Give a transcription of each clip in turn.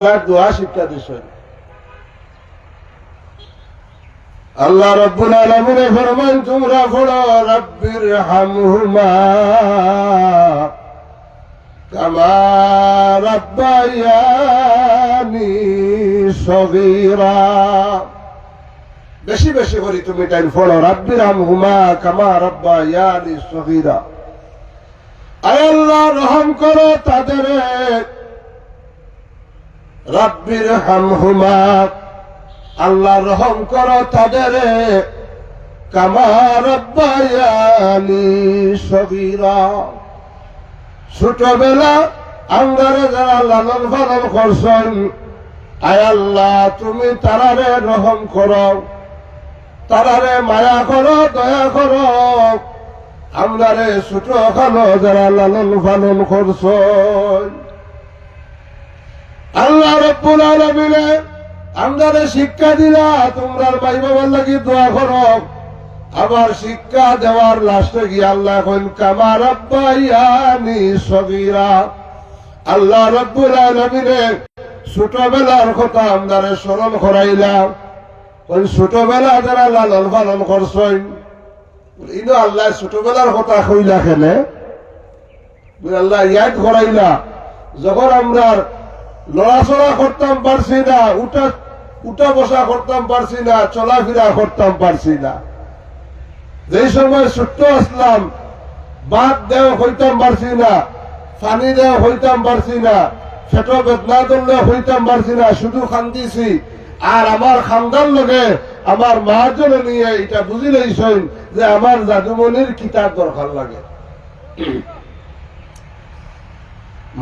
দোয়া শিক্ষা দিছেন। আল্লাহ রাব্বুল আলামিন ফরমান তোমরা পড়ো রাব্বির হামহুমা কামা রাব্বায়ানি সগীরা। বেশি বেশি করে তুমি টাইম পড়ো রাব্বির হামহুমা কামা রাব্বায়ানি সগীরা। আয় আল্লাহ রহম করো তাদের, রাব্বির হামহুমা আল্লাহ রহম করো তাদের, কামা রাব্বায়ানি সগীরা। ছোটবেলা আঙ্গারে যারা লালন পালন করছেন, আয় আল্লাহ তুমি তারারে রহম করো, তারারে মায়া করো, দয়া করো। আমরারে ছোট খালো যারা লালন পালন করছেন, আল্লাহ রাব্বুল আলামিন আমরারে শিক্ষা দিলা, তোমরা ভাই বাবার লাগি দোয়া করো। আবার শিক্ষা দেওয়ার লাস্টে গিয়ে আল্লাহ কইন কামা রাব্বায়ানি সগীরা। আল্লাহ রাব্বুল আলামিন ছোটবেলার কথা আমরারে স্মরণ করাইলা। ওই ছোটবেলা যারা লালন পালন করছেন, ইনো আল্লাহ ছোটবেলার কথা কইলা খেলে আল্লাহ ইয়াদ করাইলা। যখন আমরা লড়াচড়া করতাম পারছি না, উঠা বসা করতাম পারছি না, চলাফেরা করতাম পারছি না, যে সময় ছোট্ট আসলাম বাদ দেও হইতাম পারছি না, পানি দেও হইতাম পারছি না, পেট বেদনা ধরলে হইতাম পারছি না, শুধু কান্দিছি। আর আমার খানদান লগে আমার মহাজন নিয়ে এটা বুঝি লইছেন যে আমার জাদুমনির কিতাব দরকার লাগে।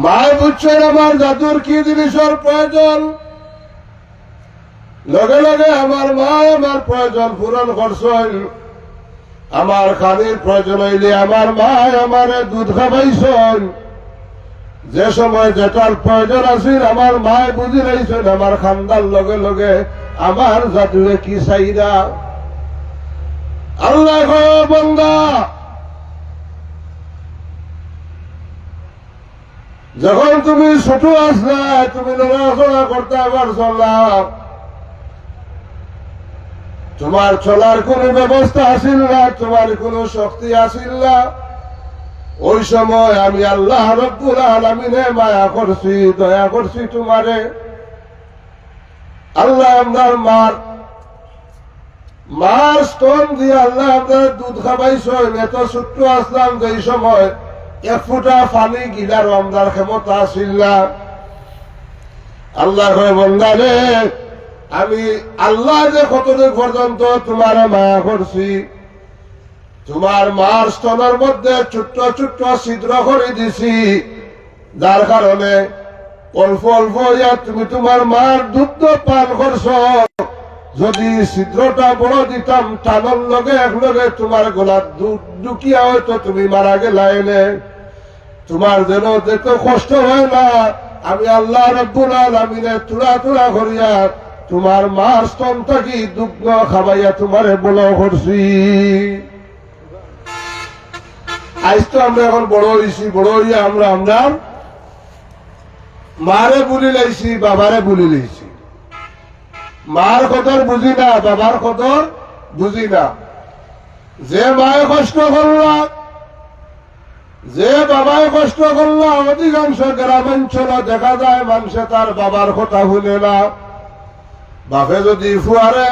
মায় বুঝছেন আমার জাদুর কি জিনিসের প্রয়োজন, লগে লগে আমার মা আমার প্রয়োজন পূরণ করছেন। আমার খানির প্রয়োজন হইলে আমার মা আমার দুধ খাবাইছেন। যে সময় যেটার প্রয়োজন আছে আমার মায় বুঝি রয়েছেন আমার খান্দার লগে লগে আমার জাদুরে কি চাইরা। আল্লাহ কয় বান্দা, যখন তুমি ছোট আসলে তুমি লড়াচড়া করতে পারছো না, তোমার চলার কোন ব্যবস্থা আসিল না, তোমার কোন শক্তি আসিল না, ওই সময় আমি আল্লাহ রাব্বুল আলামিনে মায়া করছি, দয়া করছি তোমারে। আল্লাহ আপনার মার স্তন দিয়ে আল্লাহ আপনার দুধ খাবাইছেন। এত ছোট্ট আসলাম যে সময় এক ফুটা পানি গিলার আমদার ক্ষমতা আসিল না। আল্লাহ বন্দারে আমি আল্লাহ যে কতদিন পর্যন্ত তোমার মায়া করছি, তোমার মার স্তনের মধ্যে ছোট্ট ছোট্ট ছিদ্র করে দিছি, যার কারণে অল্প অল্প তুমি তোমার মার দুধ পান করছ। যদি ছিদ্রটা বড় দিতাম টানর লগে একলগে তোমার গলার দুধ ঢুকিয়া হয়তো তুমি মারা গেলা। এনে তোমার যেন দেখতে কষ্ট হয় না, আমি আল্লাহ রাব্বুল আলামিনে তুলা তুলা করিয়া তোমার মার স্তন থাকি দুগ্ধ খাবাইয়া তোমারে বড় করছি। আজ তো আমরা এখন বড় হয়েছি, বড় হইয়া আমরা মারে বুলি লাইছি, বাবারে বুলি লাইছি। মার কদর বুঝি না, বাবার কদর বুঝি না। যে মায়ে কষ্ট করলা, যে বাবায় কষ্ট করলা, অধিকাংশ গ্রামাঞ্চল দেখা যায় মানুষে তার বাবার কথা শুনে না। বাপে যদি ফুয়ারে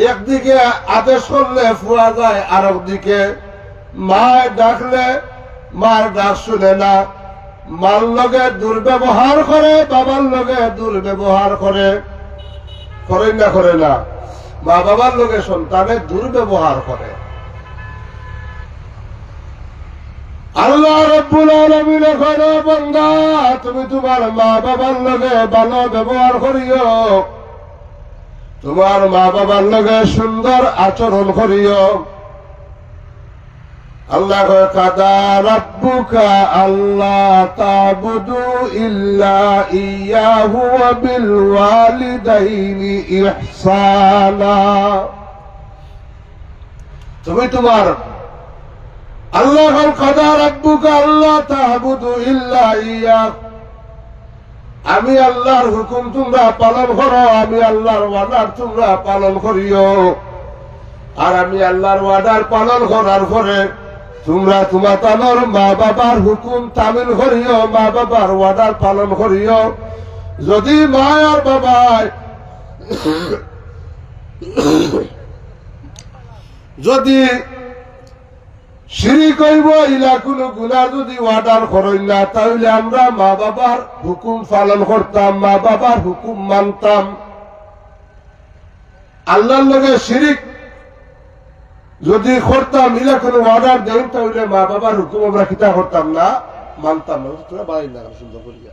একদিকে আদেশ করলে ফুয়া যায়, আর একদিকে মায় ডাকলে মার ডাক শুনে না। মার লগে দুর্ব্যবহার করে, বাবার লগে দুর্ব্যবহার করে, করেন না করে না? মা বাবার লগে সন্তানের দুর্ব্যবহার করে। আল্লাহ রাব্বুল আলামিন কয় বান্দা, তুমি তোমার মা বাবার লগে ভালো ব্যবহার করিও, তোমার মা বাবার লগে সুন্দর আচরণ করিও। আল্লাহ কাদা রাব্বুকা আল্লাহ তা'বুদু ইল্লা ইয়াহু ওয়া বিল ওয়ালিদাইনি ইহসানা। তুমি তোমার আল্লাহ কাদা রাব্বুকা আল্লাহ তা'বুদু ইল্লা ইয়াহু আমি আল্লাহর হুকুম তোমরা পালন করো, আমি আল্লাহর ওয়ার্ডার তোমরা পালন করিও। আর আমি আল্লাহর ওয়ার্ডার পালন করার পরে তোমরা তোমার মা বাবার হুকুম তামিল করিও, মা বাবার ওয়ার্ডার পালন করিও। যদি মা আর বাবায় যদি শিরিক হইব, ইলা কোনো গুনাহ যদি ওয়ার্ডার করেন না, তাহলে আমরা মা বাবার হুকুম পালন করতাম, মা বাবার হুকুম মানতাম। আল্লাহর লগে শিরিক যদি করতাম, ইলা কোনো অর্ডার দেন, তাহলে মা বাবার হুকুম আমরা কিতা করতাম না, মানতাম না। তোরা বাড়াই না, সুন্দর করিয়া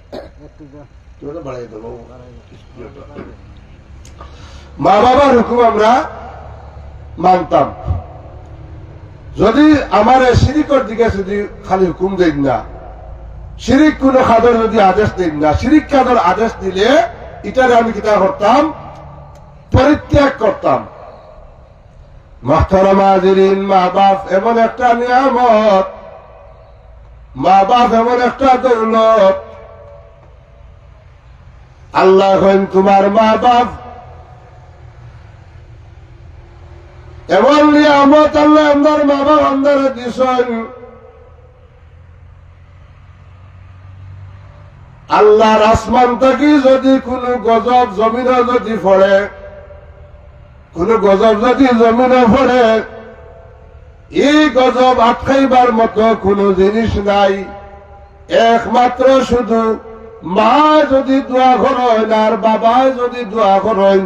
তোরা বাড়াই দেব। মা বাবার হুকুম আমরা মানতাম। যদি আমার শিরিকর দিকে যদি খালি হুকুম দেন না, শিরিক কোন খাদর যদি আদেশ দেন না, শিরিক খাদর আদেশ দিলে এটারে আমি কিতা করতাম, পরিত্যাগ করতাম। মুহতারাম হাজিরিন, মা বাপ এমন একটা নিয়ামত, মা বাপ এমন একটা দৌলত। আল্লাহ কইন তোমার মা বাপ এমন নিয়ামত, আল্লাহ আমার মা বাপ আমাদের দিছেন। আল্লাহর আসমান থেকে যদি কোন গজব জমিনে যদি পড়ে, কোন গজব যদি জমিনে পড়ে, এই গজব আটকাইবার মতো কোন জিনিস নাই। একমাত্র শুধু মা যদি দোয়া করেন আর বাবা যদি দোয়া করেন,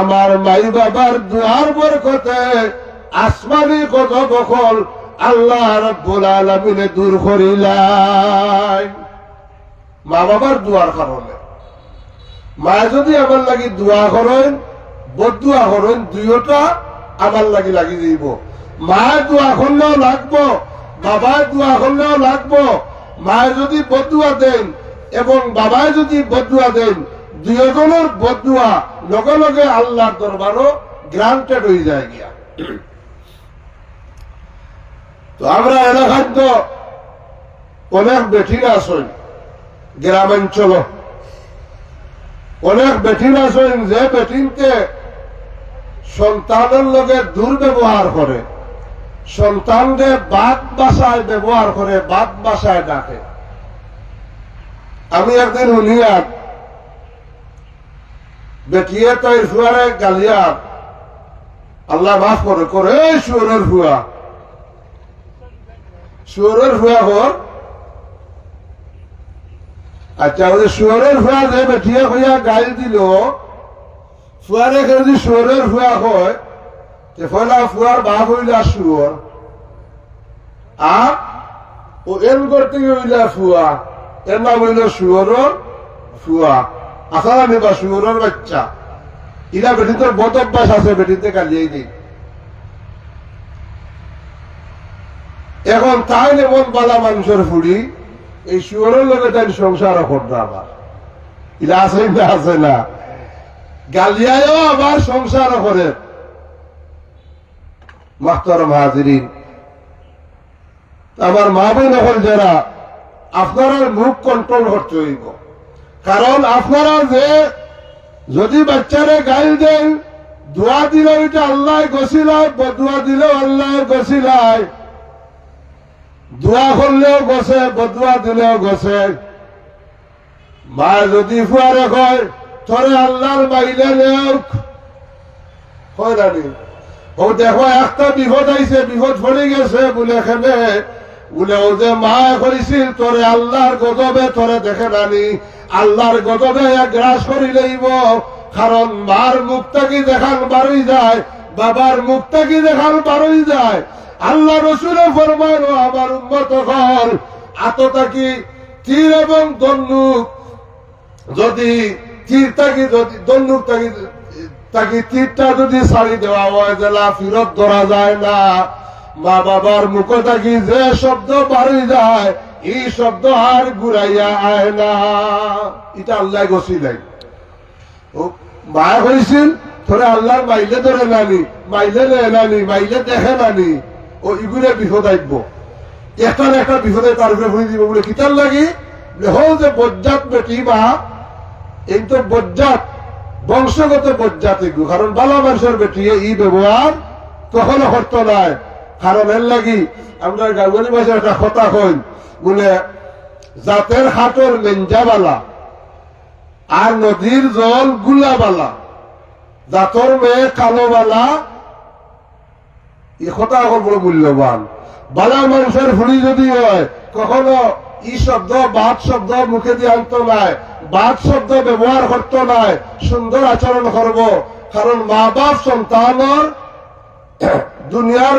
আমার মাই বাবার দোয়ার বরকতে আসমানি গজব হল আল্লাহ রাব্বুল আলামিনে দূর করিলেন মা বাবার দোয়ার কারণে। মা যদি আমার লাগি দোয়া করেন, বদুয়া করেন, দুইটা আমার লাগি লাগি দিব। মা দোয়া করলেও লাগবো, বাবায় দোয়া করলেও লাগবো। মায়ে যদি বদুয়া দেন এবং বাবায় যদি বদুয়া দেন, দুজনের বদুয়া লগে লগে আল্লাহর দরবারও গ্রান্টেড হয়ে যায় গিয়া। তো আমরা এলাকায় তো অনেক বেঠিরা আছেন, গ্রামাঞ্চল অনেক বেঠিন আছেন যে বেঠিনকে সন্তানের লগে দুর্ব্যবহার করে, সন্তানকে বাদ বাসায় ব্যবহার করে, বাদ বাসায় ডাকে। আমি একদিন শুনিয়ার বেটিয়ে তাই ফুয়ারে গালিয়ার, আল্লাহ মাফ করে করে শুয়োরের ফুয়া, শুয়োরের ফুয়া কর। আচ্ছা, ওই শুয়োরের ফুয়া যে বেটিয়ে হইয়া গাইল দিল, ফুয়ারে যদি শুয়োরের ফুয়া হয়, ফলা ফুয়ার বাপ হইলা শুয়োর, আর ও এন করতে হইলা ফুয়া, এর নাম হইল শুয়োরের ফুয়া। আসা নিবা শুয়োরের বাচ্চা। ইরা বেটিতে বদ অভ্যাস আছে, বেটিতে গালিয়ে দিই। এখন তাই এমন বালা মানুষের ফুড়ি, এই শুয়োরের লোকে তাই সংসার করতে আবার ইরা আছে না, আছে না, গালিয়ায়ও আবার সংসার করে। মুহতারাম হাজিরিন, আমার মা বোন এখন যারা, আপনারা মুখ কন্ট্রোল করতে হইব। কারণ আপনারা যে যদি বাচ্চারে গাইল দেন, দোয়া দিলেও এটা আল্লাহ গছিলায়, বদুয়া দিলেও আল্লাহ গছিলায়। দোয়া করলেও গছে, বদুয়া দিলেও গছে। মা যদি ফুয়ারে কয় তোরে আল্লাহর বাইলে নেওক, হয় নানি, ও দেখো একটা বিপদ আইছে, বিপদ পড়ে গেছে বলে এখানে, বলে ও যে মা করেছিল তোরে আল্লাহর গজবে তোরে দেখে নানি, আল্লাহর গজবে গ্রাস করি লইব। কারণ মার মুখটা কি দেখান বারই যায়, বাবার মুখটা কি দেখান বারই যায়। আল্লাহ রসুলে ফরমানো আমার উম্মত হল আততাকি তীর এবং দন্নুক, যদি তীর থাকি, যদি দন্নুক থাকি তাকে তীরটা যদি ছাড়ি দেওয়া হয়, জেলা ফিরত ধরা যায় না। মা বাবার মুখ থাকি যে শব্দ বাড়ি যায়, এই শব্দ আর ঘুরাইয়া আয় না। এটা আল্লাহ গছিলেন। ও মায়া হয়েছিল তোরে আল্লাহর মাইলে ধরে নানি, মাইলে নেয় নানি, মাইলে দেখে নানি, ও ইগুলে বিপদ আইব। একটা একটা বিপদে তার উপরে ভুঁড়ি দিব বলে কিতার লাগি হো যে বজ্জাত বেটি মা এই তো বজ্জাত, বংশগত বজ্জাতি, কারণ বালা মানুষের বেটিয়ে ই ব্যবহার কখনো করতো নাই। কারণ এর লাগি আমরা গাঙ্গুলি ভাষার একটা কথা কই, বলে জাতের হাটর মেঞ্জাবালা আর নদীর জল গুলাবালা, জাতর মেয়ে কালোবালা, এই কথা বড় মূল্যবান। বালা মানুষের ফুলি যদি হয় কখনো ই শব্দ বাদ শব্দ মুখে দিয়ে আনতো নাই, বাদ শব্দ ব্যবহার করতো নাই, সুন্দর আচরণ করব। কারণ মা বাপ সন্তানের দুনিয়ার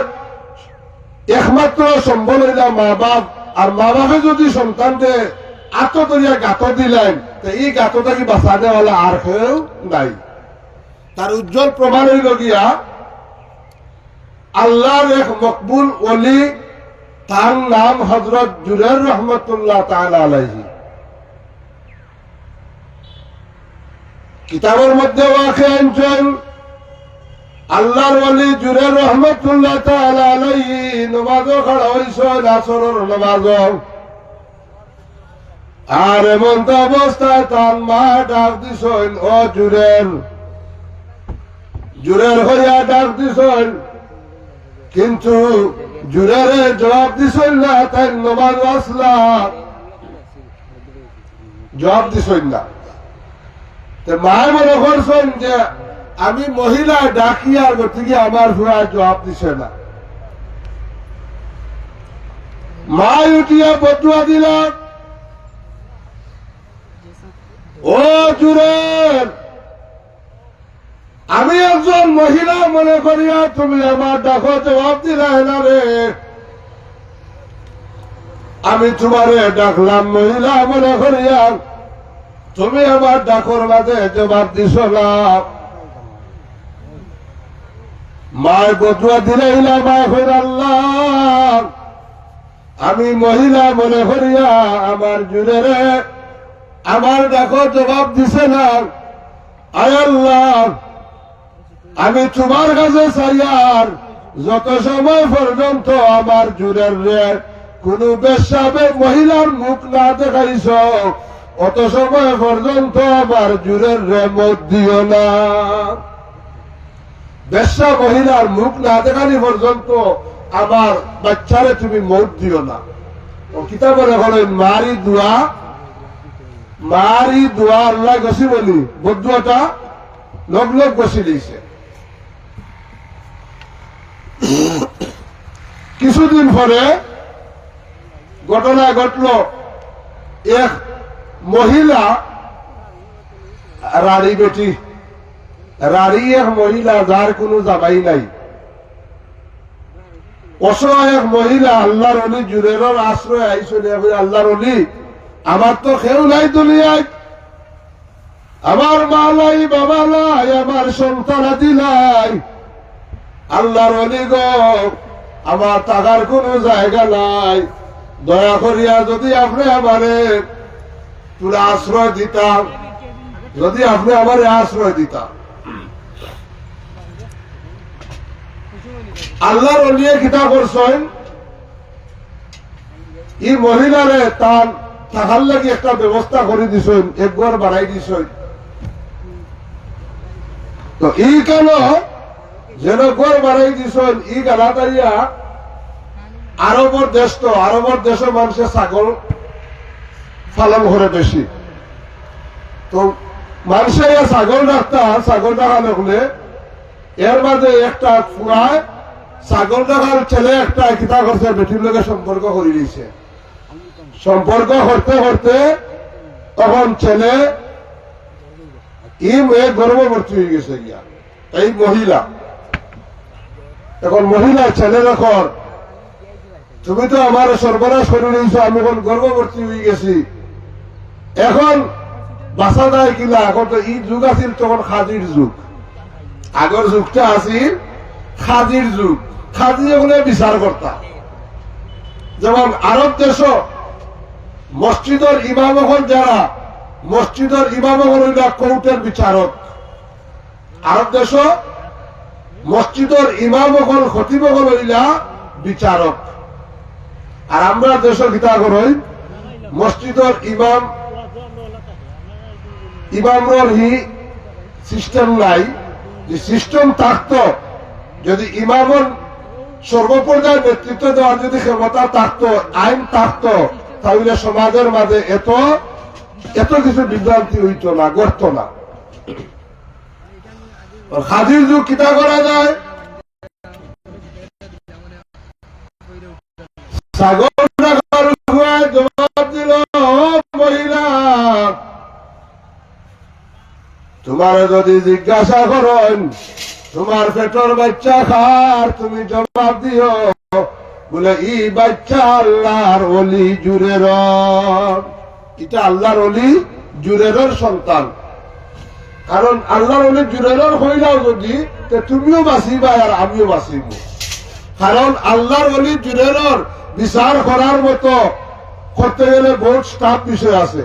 একমাত্র সম্বল হইলা মা বাপ, আর মা বাপে যদি সন্তানকে আত্মতরিয়া গাত দিলেন, এই গাতটা কি বাঁচা দেওয়ালা আর কেউ নাই। তার উজ্জ্বল প্রমাণ হইল গিয়া আল্লাহর এক মকবুল ওলি, তার নাম হযরত জুরের রহমতুল্লাহ তাআলা আলাইহি। কিতাবের মধ্যে ওয়াকে আনছেন আল্লাহর ওলি জুরের রহমতুল্লাহ তাআলা আলাইহি নামাজও খাড়া হইছেন, আসরের নামাজও। আর এমন তো অবস্থায় তার মা ডাক দিছেন, ও জুরের, জুরের হইয়া ডাক দিছেন, কিন্তু জুরের জবাব দিছেন না, তাই নমাজ আসলা জবাব দিছেন না। মায় মনে করছেন যে আমি মহিলা ডাকি আর গতিকে আমার হুয়া জবাব দিছে না। মায় উঠিয়া বদুয়া দিলাম, ও জুরের, আমি একজন মহিলা মনে করিয়া তুমি আমার ডাকো জবাব দিলা না রে। আমি তোমারে ডাকলাম মহিলা মনে করিয়া, তুমি আমার ডাকর মাঝে জবাব দিছ না। মায় বদুয়া দিলাইলা, মায় হইল আল্লাহ, আমি মহিলা মনে করিয়া আমার জুড়ে রে আমার ডাকো জবাব দিছে না। আয় আল্লাহ, আমি তোমার কাছে চাই আর যত সময় পর্যন্ত আমার জুরের রে কোন বেশ্যাবে মহিলার মুখ না দেখাইছ, অত সময় পর্যন্ত আমার জুরের রে মত দিও না। বেশ্যা মহিলার মুখ না দেখানি পর্যন্ত আমার বাচ্চারে তুমি মত দিও না। ও কিতাবে বলেন মারি দোয়া, মারি দোয়া আল্লাহ গছি বলি, বদুয়াটা লগ লগ গছি দিয়েছে। কিছুদিন পরে ঘটনা ঘটল, এক মহিলা রাড়ি বেটি, রাড়ি এক মহিলা যার কোনো জামাই নাই, অসহায় এক মহিলা আল্লাহর অলি জুরের আশ্রয় আইসলে, আল্লাহর অলি আমার তো কেউ নাই দুনিয়ায়, আমার মা নাই বাবা নাই, আমার সন্তান দিলাই, আল্লাহর অলি গো আমার টাকার কোন জায়গা নাই, দয়া করিয়া যদি আপনি আমারে পুরা আশ্রয় দিতাম, যদি আপনি আমারে আশ্রয় দিতাম। আল্লাহর অলি কিতাব করছেন, এই মহিলারে তার থাকার লাগি একটা ব্যবস্থা করে দিছেন, এক ঘর বাড়াই দিছেন। তো এই কেন যেন ঘর বাড়াই দিছেন, ই গালাতারিয়া আরবর দেশ, তো আরবর দেশের মানুষের ছাগল পালন করে বেশি, তো মানুষে ছাগল রাখতা, ছাগল রাখা লাগলে এর মাঝে একটা পুরায় ছাগল রাখার ছেলে একটা কিতা করছে, বেটির লোকে সম্পর্ক করে দিয়েছে। সম্পর্ক করতে করতে তখন ছেলে ই মেয়ে গর্ভবতী হয়ে গেছে গিয়া, এই মহিলা। এখন মহিলা ছেলে এখন, তুমি তো আমার সর্বনাশ করে নিয়েছো, আমি এখন গর্ভবতী হয়ে গেছি, এখন বাঁচা যায় কিনা। এখন তো এই যুগ আছিল তখন খাজির যুগ, আগর যুগটা আছিল খাজির যুগ। খাজি ওগুলো বিচার করতাম, যেমন আরব দেশ মসজিদের ইমাম হল, যারা মসজিদের ইমাম হল কোর্টের বিচারক। আরব দেশ মসজিদের ইমাম হল, খতিব হল বিচারক। আর আমরা দেশের গীতা করই মসজিদের ইমাম ইমামর সিস্টেম নাই, যে সিস্টেম থাকতো, যদি ইমামর সর্বপর্যায়ে নেতৃত্ব দেওয়ার যদি ক্ষমতা থাকতো, আইন থাকতো, তাহলে সমাজের মাঝে এত কিছু বিভ্রান্তি হইতো না, গড়ত না। হাজির যুগ কিতা করা যায়, জবাব দিল, মহিলা তোমার যদি জিজ্ঞাসা করেন তোমার পেটর বাচ্চা খার, তুমি জবাব দিও বলে ই বাচ্চা আল্লাহর অলি জুরের, এটা আল্লাহর অলি জুরের সন্তান। কারণ আল্লাহর অলি জুরের হইলাও যদি, তুমিও বাঁচিবা আর আমিও বাঁচিব। কারণ আল্লাহর অলি জুরের বিচার করার মতো করতে গেলে বহুত স্টাফ বিষয় আছে।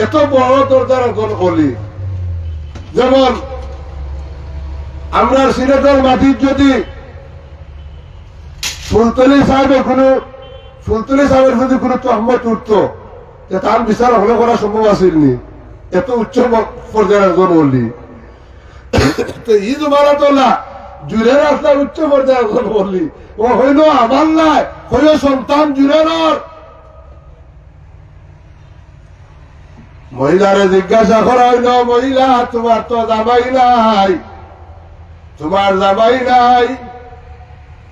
এত বড় দরজার একজন অলি, যেমন আমরা সিলেটের মাটির যদি ফুলতলি সাহেবের যদি কোনো তহমত উঠত, তার বিচার হলে করা সম্ভব আছিল নি? এত উচ্চ পর্যায়ের একজন অলি। তো ই জমানা তোলা জুড়ে রাস্তার উচ্চ পর্যায়ের একজন অলি, ও হইল আমার নাই, হইল সন্তান জুড়ের। মহিলারে জিজ্ঞাসা করা হইল, মহিলা তোমার তো জামাই নাই, তোমার জামাই নাই,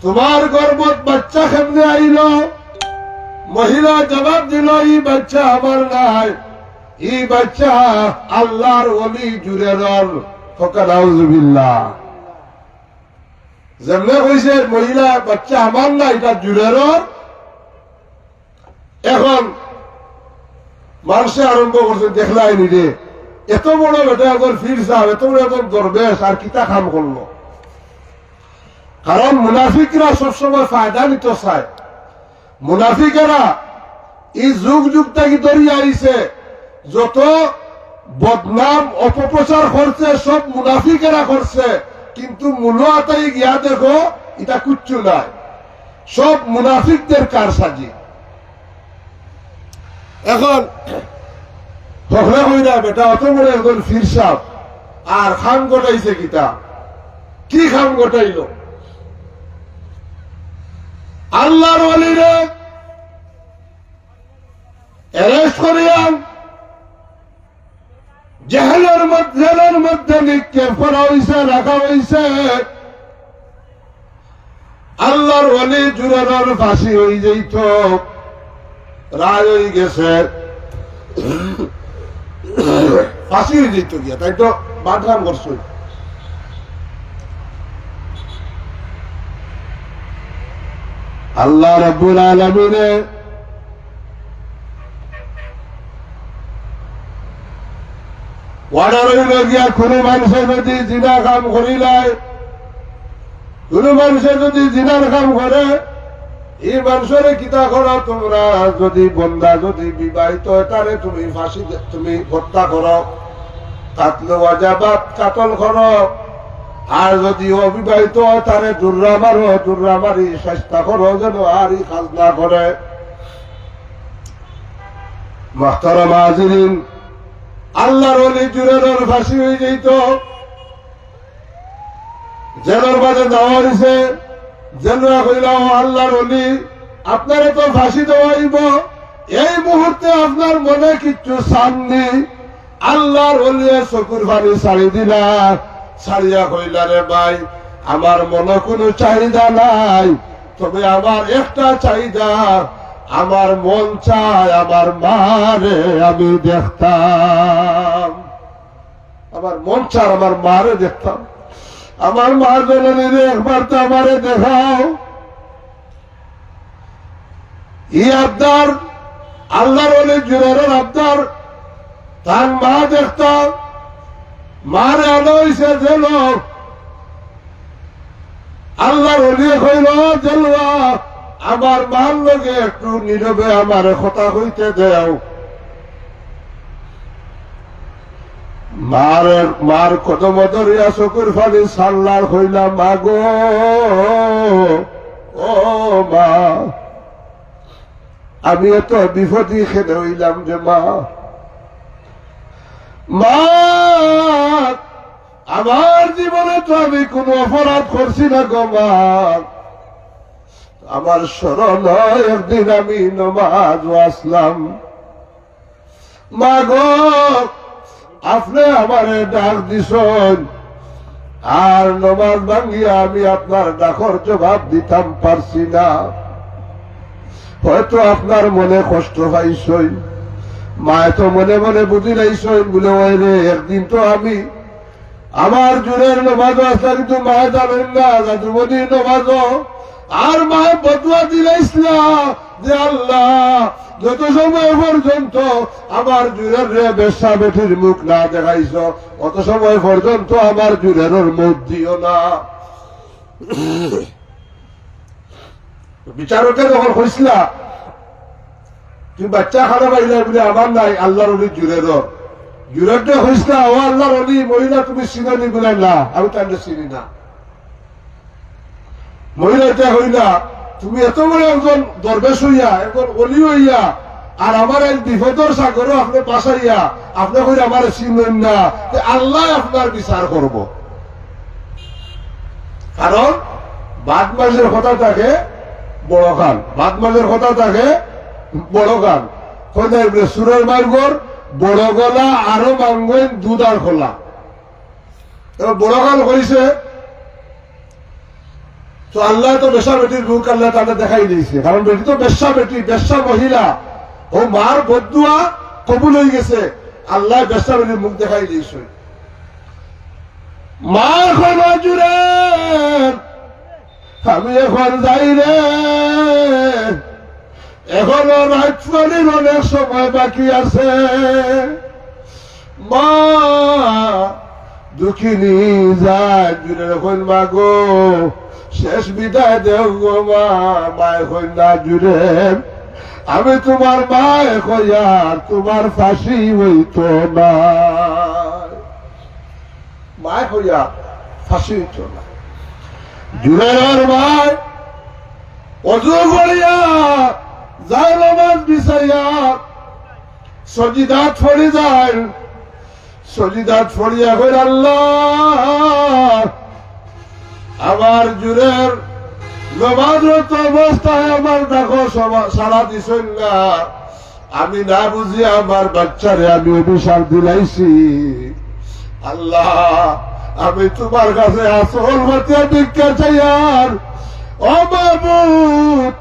তোমার গর্ভত বাচ্চা কেমনে আইল? মহিলা জবাব দিল, ই বাচ্চা আমার নাই, ই বাচ্চা আল্লাহর ওলি জুরের। নাউজুবিল্লাহ। যেমনে কইছে মহিলা বাচ্চা আমার না, এটা জুরের। এখন মানুষে আরম্ভ করছে, দেখলাই নি রে, এত বড় বেটা একজন ফির সাহেব, এত বড় একজন দরবেশ, আর কিতা কাম করলো? কারণ মুনাফিকরা সবসময় ফায়দা নিতে চায়। মুনাফিকেরা এই যুগ থেকে ধরিয়ে আইছে, যত বদনাম অপপ্রচার করছে সব মুনাফিকেরা করছে, কিন্তু মূলতাই গিয়া দেখো এটা কুচ্ছু নাই, সব মুনাফিকদের কারসাজি। এখন হকলে হই না বেটা অত বড় একজন ফির সাহেব, আর খাম গোটাইছে কিতা? কি খাম গোটাইল? আল্লাহর ওলিরে অ্যারেস্ট করিয়ান জেলের মধ্যে নিক্ষেপ করা হয়েছে, রাখা হয়েছে। আল্লাহর ওলি জুরের ফাঁসি হয়ে যেত, রায় হয়ে গেছে, ফাঁসি হয়ে যেত গিয়া, তাই তো বাদরাম করছো। আল্লাহ রাব্বুল আলামিনে ওয়ার্ডার হইল গিয়া, কোন মানুষের যদি জিনা কাম করিলায়, কোন মানুষের যদি জিনার কাম করে, এই মানুষের কিতা করো তোমরা? যদি বন্দা যদি বিবাহিত তারে তুমি ফাঁসি, তুমি হত্যা করো, কাতল ওয়াজাবাত কাতল করো। আর যদি অবিবাহিত তারে দুর্রা মারো, দুর্রা মারি চেষ্টা করো যেন আর কাজ না করে। মুহতারাম হাজিরিন, আল্লাহর ওলি জুরের ফাঁসি হয়ে যেত, জেলের মাঝে দেওয়া হয়েছে। জেলরা কইলাম, আল্লাহর ওলি আপনারে তো ফাঁসি দেওয়াইব, এই মুহূর্তে আপনার মনে কিচ্ছু চাননি। আল্লাহর ওলি চকুর পানি ছাড়ি দিলা, ছাড়িয়া কইলা, রে ভাই আমার মনে কোনো চাহিদা নাই, তবে আমার একটা চাহিদা, আমার মন চায় আমার মারে আমি দেখতাম, আমার মন চায় আমার মারে দেখতাম, আমার মা জননীরে একবার তো আমারে দেখাও। ই আবদার আল্লাহর ওলি জুরের আবদার, তার মা দেখতাম, মারে আলো হইছে জেল। আল্লাহর ওলি হইল জেলুয়া, আমার মার লগে একটু নীরবে আমার কথা হইতে দেও। মার কদম ধরিয়া চকুর ফালি সাল্লার হইলাম, মা গো, ও মা, আমি এত বিপদী খেলে হইলাম যে মা, মা, আমার জীবনে তো আমি কোনো অপরাধ করছি না গো মা। আমার স্মরণ হয় একদিন আমি নমাজ আসলাম, মা গো আপনি আমারে ডাক দিছেন, আর নমাজ ভাঙ্গিয়া আমি আপনার ডাকর জবাব দিতাম পারছি না। হয়তো আপনার মনে কষ্ট পাইছই, মায় তো মনে মনে বুঝি লাইছই বলে ওই রে একদিন তো আমি আমার জুড়ের নমাজ আসলাম, কিন্তু মায় জানেন না যুবতীর নমাজ। আর মায় বদুয়া দিলাইছিলাম যে আল্লাহ যত সময় পর্যন্ত আমার জুড়ের রে বেশ্যা বেঠির মুখ না দেখাইছ, অত সময় পর্যন্ত আমার জুড়ের মুখ দিও না। বিচারকে যখন হয়েছিলা তুমি বাচ্চা খারাপ আইলা বলে আমার নাই আল্লাহর অলি জুড়ের জুড়েরটা হয়েছিলা ও আল্লাহর অলি মহিলা তুমি চিনি বলে না, আমি তাহলে চিনি না। মহিলা এটা হইলা তুমি এত বড় একজন দরবেশ হইয়া একজন অলি হইয়া আর আমার এক বিপদর সাগরও আপনি পাশাইয়া আপনি কইলে আমার চিনলেন না, আল্লাহ আপনার বিচার করব। কারণ বাদ মাসের কথা থাকে বড় গান, বাদ মাসের কথা থাকে বড় গান। সুরের মার্গর বড় গলা আরো মাঙ্গেন দুধ আর খোলা। বড় গান হয়েছে তো আল্লাহ তো বেশা বেটির মুখ আল্লাহ তাদের দেখাই দিয়েছে, কারণ বেটি তো বেশ্যা বেটি, বেশ্যা মহিলা, ও মার বদুয়া কবুল হয়ে গেছে, আল্লাহ বেশ্যা বেটির মুখ দেখাই দিয়েছে। মা এখন জুড়ে আমি এখন যাই রে, এখনো রাজবাড়ির অনেক সময় বাকি আছে। মা দুঃখিনী যায় জুড়ে এখন মাগো শেষ বিদায় দেও গো মা। মায় কই না জুড়ে আমি তোমার মায় কইয়ার তোমার ফাঁসি হইত না, মায় কইয়া ফাঁসি হইত না। জুড়ের মায় অজু করিয়া যায় নামাজ বিছাইয়া সজিদাত ফড়ি যায়, সজিদাত ফড়িয়া কই আল্লাহ আমার জুড়ের নমাজরত অবস্থায় আমার দেখো সারা দিছেন না, আমি না বুঝি আমার বাচ্চারে আমি অভিশাপ দিলাইছি। আল্লাহ আমি তোমার কাছে আসল বাচ্চা ভিক্ষা চাই, আর ও মাবুদ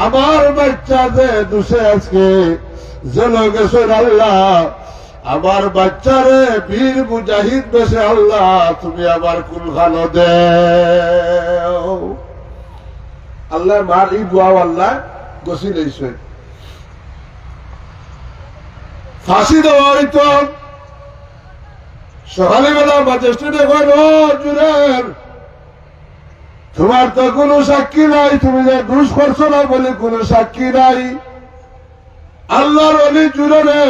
আমার বাচ্চা যে দুষে আজকে জেলে গেছেন আল্লাহ, আমার বাচ্চারে বীর মুজাহিদ বেশে আল্লাহ তুমি আমার কুলখানো দেও। আল্লাহ মার এই দোয়াও আল্লাহ গছি লইছে। ফাঁসি দেওয়া হইতো সকালবেলা ম্যাজিস্ট্রেটে কইল জুরের তোমার তো কোনো সাক্ষী নাই, তুমি যে দুষ করছো না বলে কোনো সাক্ষী নাই। আল্লাহর অলি জুরেরে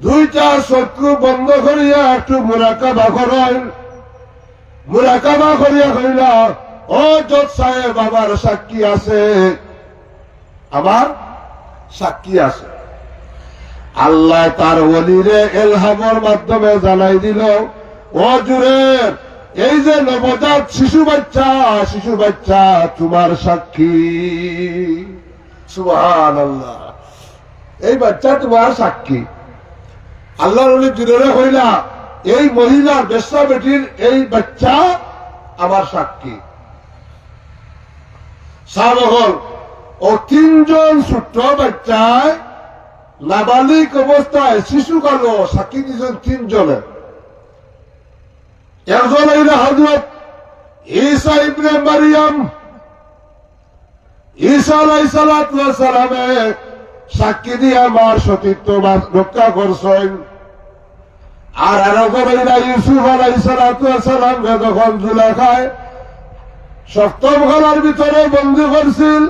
দুইটা চক্ষু বন্ধ করিয়া একটু মুরাকাবা করেন, মুরাকাবা করিয়া কইলা ও জজ সাহেব আমার সাক্ষী আছে, আমার সাক্ষী আছে। আল্লাহ তার ওলিরে এলহামের মাধ্যমে জানাই দিল ও জুরের এই যে নবজাত শিশু বাচ্চা তোমার সাক্ষী। সুবহানাল্লাহ, এই বাচ্চা তোমার সাক্ষী। আল্লাহর ওলি জুরেরে কইলা এই মহিলার বেশ্যা বেটির এই বাচ্চা আমার সাক্ষী। সাবহল ও তিনজন ছোট্ট বাচ্চায় নাবালিক অবস্থায় শিশুকাল সাক্ষী দিয়েছেন তিনজনে। একজন হইল হযরত ঈসা ইবনে মারিয়াম, ঈসা আলাইহিস সালাতু ওয়াস সালামে সাক্ষী দিয়ে আমার সতীত্ব রক্ষা করছেন। আর একজন হইল ইউসুফ আলাইহিস সালাতু ওয়াস সালাম যখন জুলেখায় সপ্তম খানার ভিতরে বন্দী করছিল,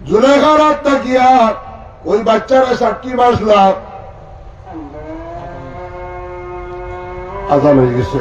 জুলেখার হাত তাকিয়া ওই বাচ্চারা সাক্ষী বাসলাম। আজান হয়ে গেছে।